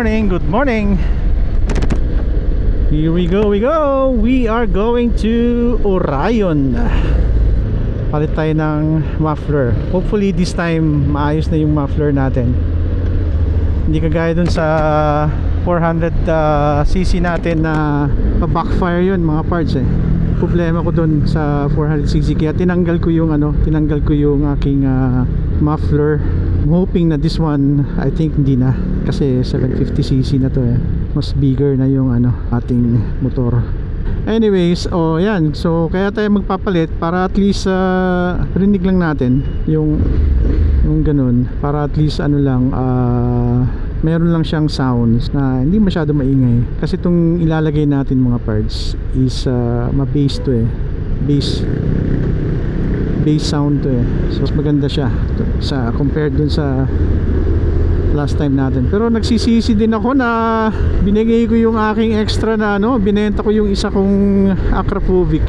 morning, good morning. Here we go, we are going to Orion. Palit tayo ng muffler. Hopefully this time maayos na yung muffler natin. Hindi kagaya dun sa 400cc natin na backfire yun mga parts eh. Problema ko dun sa 400cc kaya tinanggal ko yung aking muffler. I'm hoping na this one, I think hindi na kasi 750cc na to eh. Mas bigger na yung ating motor. Anyways, yan. So kaya tayo magpapalit para at least rinig lang natin yung ganun, para at least meron lang siyang sounds na hindi masyado maingay. Kasi itong ilalagay natin mga parts is ma-bass to eh. Bass sound to eh. So mas maganda siya compared dun sa last time natin. Pero nagsisisi din ako na binigay ko yung aking extra na binenta ko yung isa kong Akrapovic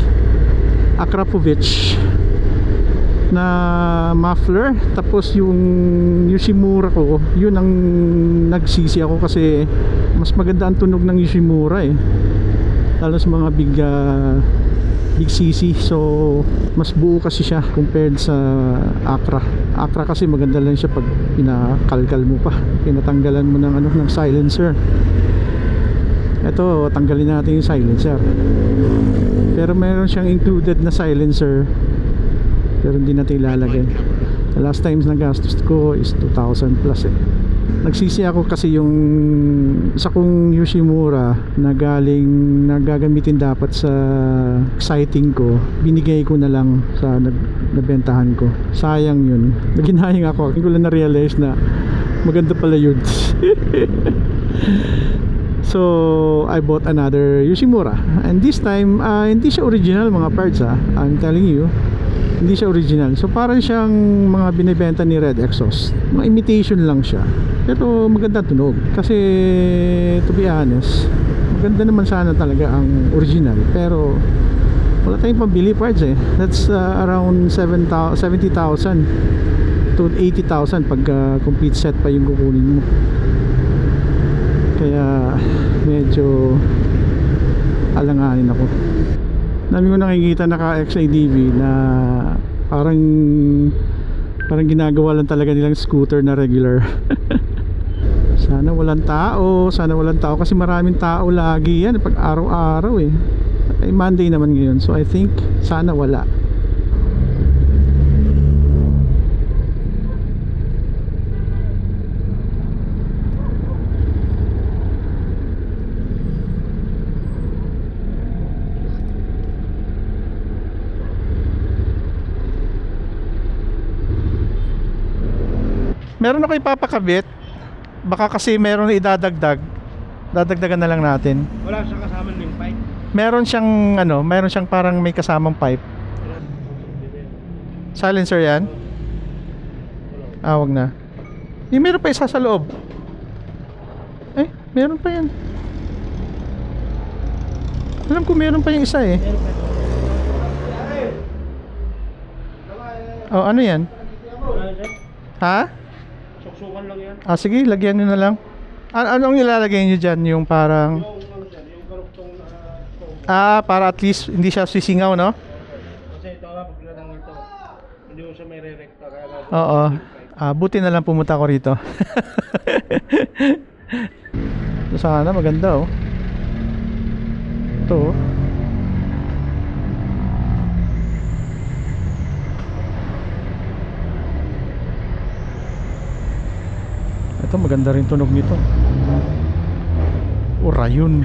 na muffler, tapos yung Yoshimura ko, yun ang nagsisi ako kasi mas maganda ang tunog ng Yoshimura eh, lalo sa mga big cc. So mas buo kasi siya compared sa Akra kasi maganda lang siya pag pinakalkal mo pa, pinatanggalan mo ng silencer. Ito, tanggalin natin yung silencer, pero meron siyang included na silencer pero hindi natin ilalagay. The last times na gastos ko is 2,000 plus eh. Nagsisi ako kasi yung isa kong Yoshimura na gagamitin dapat sa exciting ko, binigay ko na lang sa nabentahan ko. Sayang yun, naginayang ako. Hindi ko lang na-realize na maganda pala yun. So I bought another Yoshimura, and this time hindi siya original mga parts I'm telling you, hindi siya original. So parang siyang mga binibenta ni Red Exhaust, mga imitation lang siya, pero maganda tunog. Kasi to be honest, maganda naman sana talaga ang original, pero wala tayong pambili parts eh. That's around 70,000 to 80,000 pag complete set pa yung kukunin mo. Kaya medyo alanganin ako. Dami ko nakikita naka-XIDV na parang ginagawa lang talaga nilang scooter na regular. Sana walang tao kasi maraming tao lagi yan pag araw-araw eh. Ay Monday naman ngayon, so I think sana wala. Meron ako ipapakabit, baka kasi meron na dadagdagan na lang natin. Wala siyang kasama ng pipe. Meron siyang parang may kasamang pipe. Silencer yan? Wag na. Meron pa isa sa loob. Meron pa yan. Alam ko meron pa yung isa eh. Ano yan? Ha? Sukan lang yan. Sige, lagyan nyo na lang. Anong ilalagay nyo dyan? Yung parang yung karuktong para at least hindi siya sisingaw, no? Kasi ito pag latang ito, hindi mo siya may re-recta. Oo. Buti na lang pumunta ko rito. Sana maganda oh. Ito oh. Ito maganda rin tunog nito. Orion.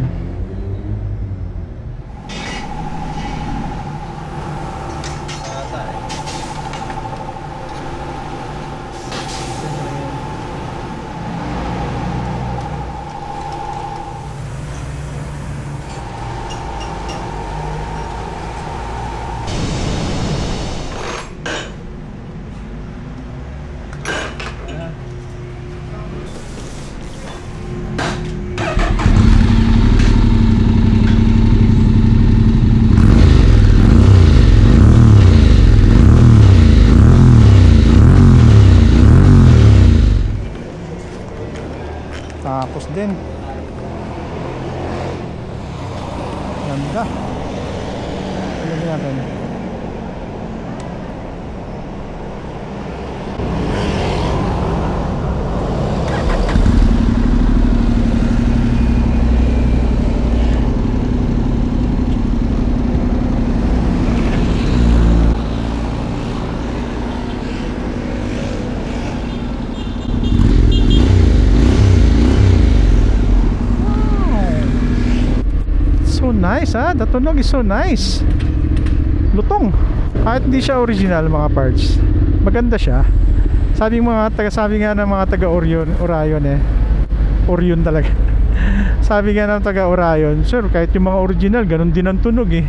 ganda. Tingnan natin. Nice ha, the tunog is so nice. Lutong. Kahit hindi siya original mga parts, maganda siya. Sabi nga ng mga taga Orion talaga. Sabi nga ng taga Orion, sir, kahit yung mga original ganun din ang tunog eh.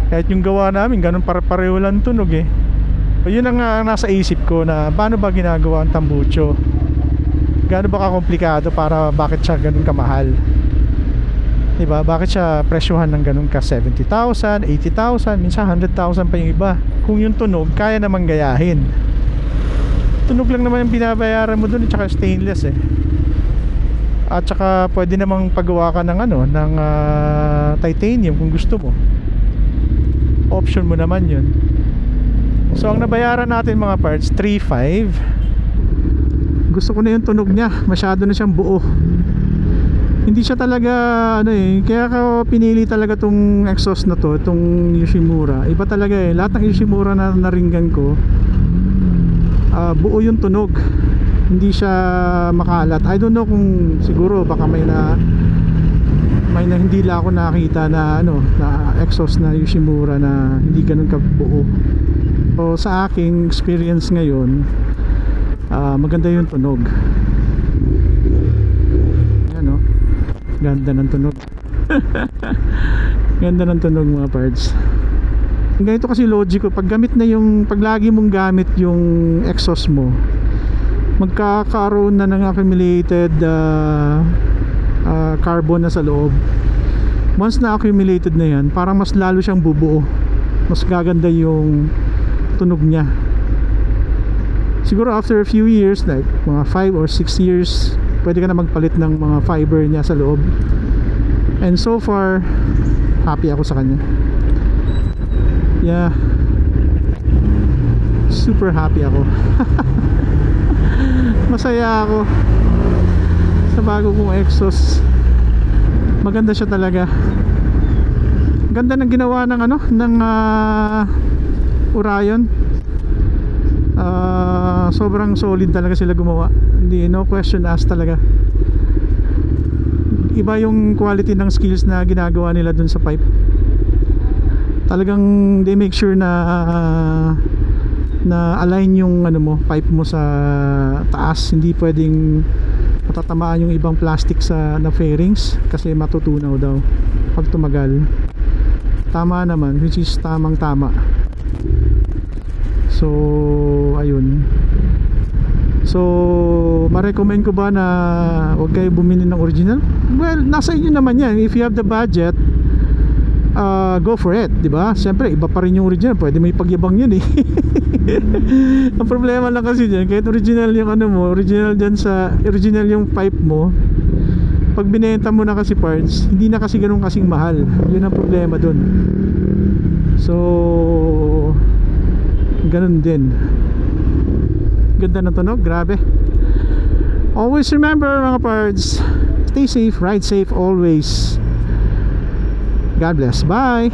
Kahit yung gawa namin ganun pareho lang tunog eh. So, yun ang nasa isip ko na paano ba ginagawa ang tambucho. Gaano ba kakomplikado para bakit siya ganun kamahal. Diba? Bakit siya presyohan ng ganun ka 70,000, 80,000, minsan 100,000 pa yung iba. Kung yung tunog, kaya namang gayahin. Tunog lang naman yung binabayaran mo dun, at saka stainless eh. At saka pwede namang pagawa ka ng ng titanium kung gusto mo. Option mo naman yun. So ang nabayaran natin mga parts, 3,500. Gusto ko na yung tunog niya, masyado na siyang buo. Hindi siya talaga kaya ko pinili talaga tong exhaust na to, itong Yoshimura. Iba talaga eh, lahat ng Yoshimura na naringgan ko, buo yung tunog, hindi siya makalat. I don't know kung siguro baka may na hindi lang ako nakita na na exhaust na Yoshimura na hindi ganun kabuo. So sa aking experience ngayon, maganda yung tunog. Ganda ng tunog. Ganda ng tunog mga parts. Ganito kasi logic ko, pag lagi mong gamit yung exhaust mo, magkakaroon na ng accumulated carbon na sa loob. Once na accumulated na yan, parang mas lalo siyang bubuo, mas gaganda yung tunog niya. Siguro after a few years, like mga 5 or 6 years, pwede ka na magpalit ng mga fiber niya sa loob. And so far, happy ako sa kanya. Yeah, super happy ako. Masaya ako sa bago kong exhaust. Maganda siya talaga. Ganda ng ginawa ng Orion. Sobrang solid talaga sila gumawa. Hindi, no question asked talaga. Iba yung quality ng skills na ginagawa nila dun sa pipe. Talagang they make sure na align yung pipe mo sa taas. Hindi pwedeng matatamaan yung ibang plastic na fairings kasi matutunaw daw pag tumagal. Tama naman, which is tamang tama. So ayun. So ma-recommend ko ba na huwag kayo bumili ng original? Well, nasa inyo naman yan. If you have the budget, go for it, di ba? Siyempre iba pa rin yung original, pwede may pagyabang yun eh. Ang problema lang kasi dyan, kahit original yung original yung pipe mo, pag binenta mo na kasi parts, hindi na kasi ganun kasing mahal. Yun ang problema dun. So ganun din. Ganda ng tunog, grabe. Always remember mga parts, stay safe, ride safe always. God bless, bye.